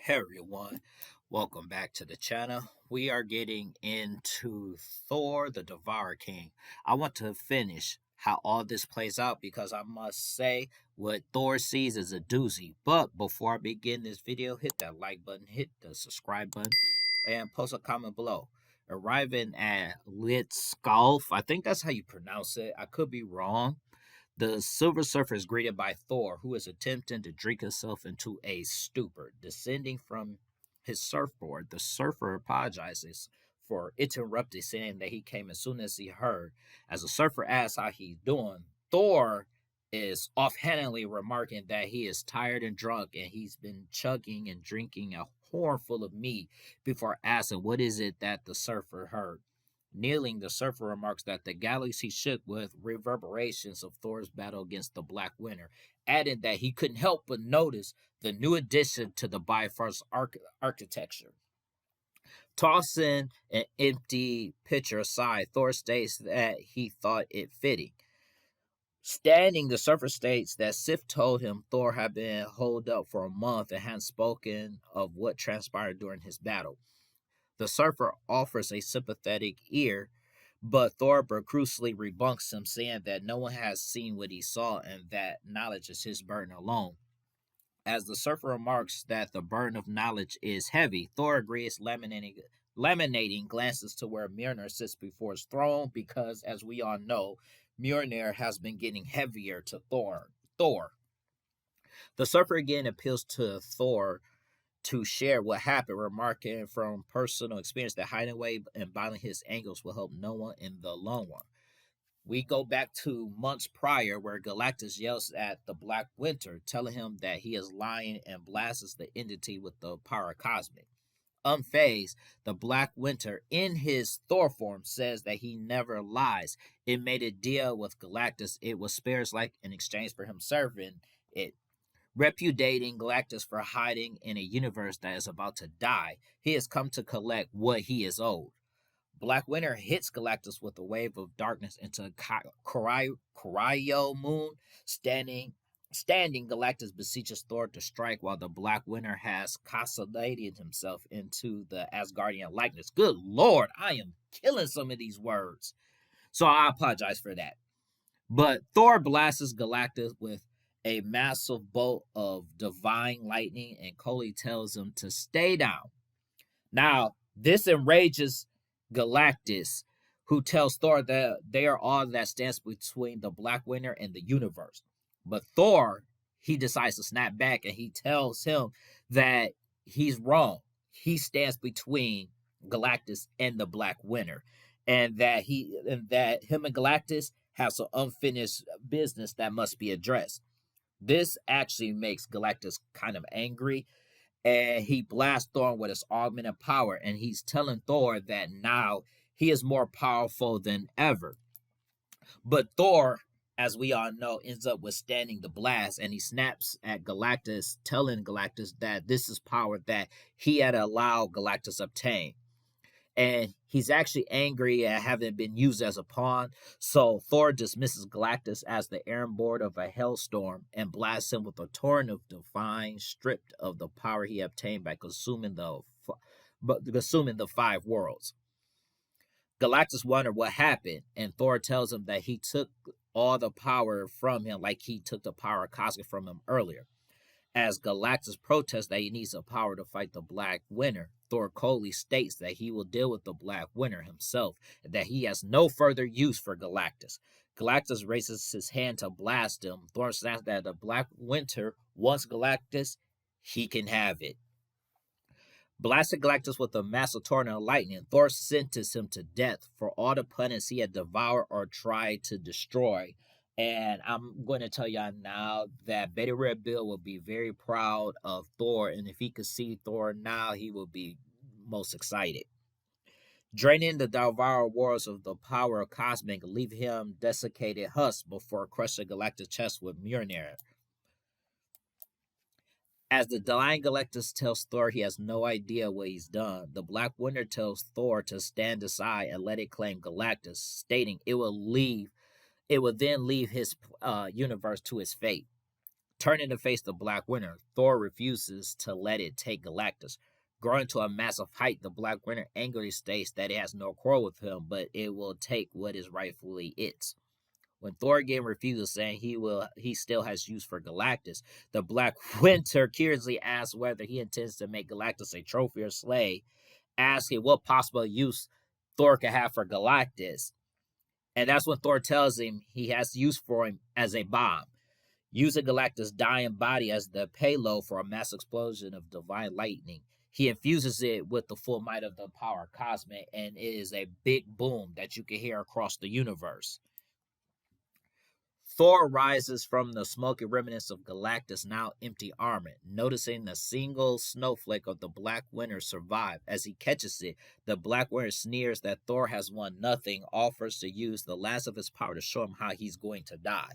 Hey everyone, welcome back to the channel. We are getting into Thor the Devourer King. I want to finish how all this plays out because I must say what Thor sees is a doozy. But before I begin this video, hit that like button, hit the subscribe button, and post a comment below. Arriving at Litskov, I think that's how you pronounce it. I could be wrong. The Silver Surfer is greeted by Thor, who is attempting to drink himself into a stupor. Descending from his surfboard, the surfer apologizes for interrupting, saying that he came as soon as he heard. As the surfer asks how he's doing, Thor is offhandedly remarking that he is tired and drunk and he's been chugging and drinking a horn full of meat before asking what is it that the surfer heard. Kneeling, the surfer remarks that the galaxy shook with reverberations of Thor's battle against the Black Winter, adding that he couldn't help but notice the new addition to the Bifrost architecture. Tossing an empty pitcher aside, Thor states that he thought it fitting. Standing, the surfer states that Sif told him Thor had been holed up for a month and hadn't spoken of what transpired during his battle. The surfer offers a sympathetic ear, but Thor brusquely rebunks him, saying that no one has seen what he saw and that knowledge is his burden alone. As the surfer remarks that the burden of knowledge is heavy, Thor agrees, laminating glances to where Mjolnir sits before his throne because, as we all know, Mjolnir has been getting heavier to Thor. The surfer again appeals to Thor to share what happened, remarking from personal experience that hiding away and biting his ankles will help no one in the long run. We go back to months prior where Galactus yells at the Black Winter, telling him that he is lying and blasts the entity with the power cosmic. Unfazed, the Black Winter, in his Thor form, says that he never lies. It made a deal with Galactus. It was spares like in exchange for him serving it. Repudiating Galactus for hiding in a universe that is about to die, he has come to collect what he is owed. Black Winter hits Galactus with a wave of darkness into a cryo moon. Standing, Galactus beseeches Thor to strike while the Black Winter has consolidated himself into the Asgardian likeness. Good Lord, I am killing some of these words. So I apologize for that. But Thor blasts Galactus with a massive bolt of divine lightning, and Coley tells him to stay down. Now, this enrages Galactus, who tells Thor that they are all that stands between the Black Winter and the universe. But Thor, he decides to snap back, and he tells him that he's wrong. He stands between Galactus and the Black Winter, and that him and Galactus have some unfinished business that must be addressed. This actually makes Galactus kind of angry, and he blasts Thor with his augmented power, and he's telling Thor that now he is more powerful than ever. But Thor, as we all know, ends up withstanding the blast, and he snaps at Galactus, telling Galactus that this is power that he had allowed Galactus obtain. And he's actually angry at having been used as a pawn. So Thor dismisses Galactus as the errand board of a hellstorm and blasts him with a torrent of divine, stripped of the power he obtained by consuming the five worlds. Galactus wonders what happened, and Thor tells him that he took all the power from him like he took the power cosmic from him earlier. As Galactus protests that he needs the power to fight the Black Winter, Thor coldly states that he will deal with the Black Winter himself and that he has no further use for Galactus. Galactus raises his hand to blast him. Thor says that the Black Winter wants Galactus, he can have it. Blasted Galactus with a massive tornado of lightning, Thor sentenced him to death for all the planets he had devoured or tried to destroy. And I'm going to tell y'all now that Betty Red Bill will be very proud of Thor. And if he could see Thor now, he will be most excited. Draining the Devourer worlds of the power of Cosmic, leave him desiccated husk before crushing Galactus' chest with Mjolnir. As the dying Galactus tells Thor he has no idea what he's done, the Black Winter tells Thor to stand aside and let it claim Galactus, stating it will then leave his universe to his fate. Turning to face the Black Winter, Thor refuses to let it take Galactus. Growing to a massive height, the Black Winter angrily states that it has no quarrel with him, but it will take what is rightfully its. When Thor again refuses, saying he still has use for Galactus, the Black Winter curiously asks whether he intends to make Galactus a trophy or slay, asking what possible use Thor could have for Galactus. And that's when Thor tells him he has use for him as a bomb, using Galactus' dying body as the payload for a mass explosion of divine lightning. He infuses it with the full might of the power cosmic, and it is a big boom that you can hear across the universe. Thor rises from the smoky remnants of Galactus' now empty armor, noticing the single snowflake of the Black Winter survive. As he catches it, the Black Winter sneers that Thor has won nothing, offers to use the last of his power to show him how he's going to die.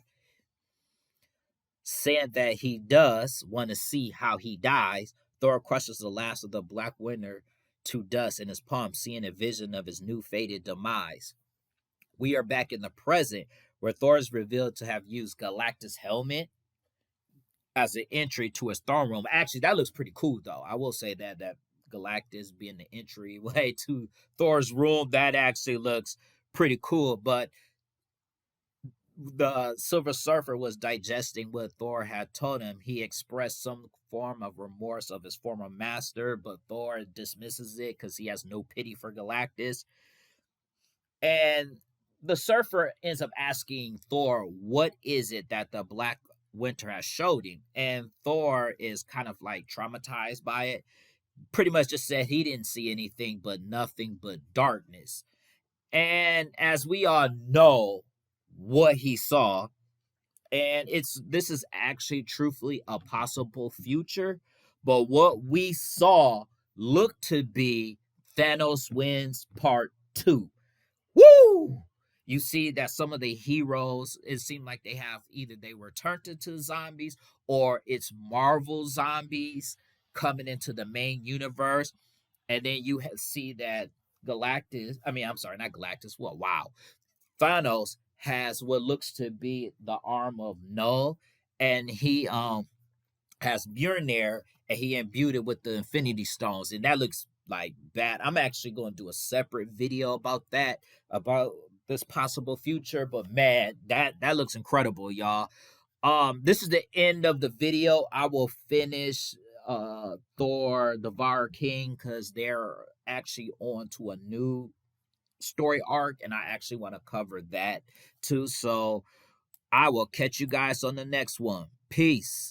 Saying that he does want to see how he dies, Thor crushes the last of the Black Winter to dust in his palm, seeing a vision of his new fated demise. We are back in the present, where Thor is revealed to have used Galactus' helmet as an entry to his throne room. Actually, that looks pretty cool, though. I will say that Galactus being the entryway to Thor's room, that actually looks pretty cool. But the Silver Surfer was digesting what Thor had told him. He expressed some form of remorse of his former master, but Thor dismisses it because he has no pity for Galactus. And the Surfer ends up asking Thor, what is it that the Black Winter has showed him? And Thor is kind of like traumatized by it. Pretty much just said he didn't see anything but nothing but darkness. And as we all know what he saw, and this is actually truthfully a possible future, but what we saw looked to be Thanos wins part 2. Woo! You see that some of the heroes, it seemed like they were turned into zombies, or it's Marvel zombies coming into the main universe. And then you see that not Galactus. What? Wow. Thanos has what looks to be the arm of Null, and he has Mjolnir, and he imbued it with the Infinity Stones, and that looks like bad. I'm actually going to do a separate video about that, about this possible future. But man, that looks incredible, y'all. This is the end of the video. I will finish Thor, the Devourer King, because they're actually on to a new story arc, and I actually want to cover that too. So I will catch you guys on the next one. Peace.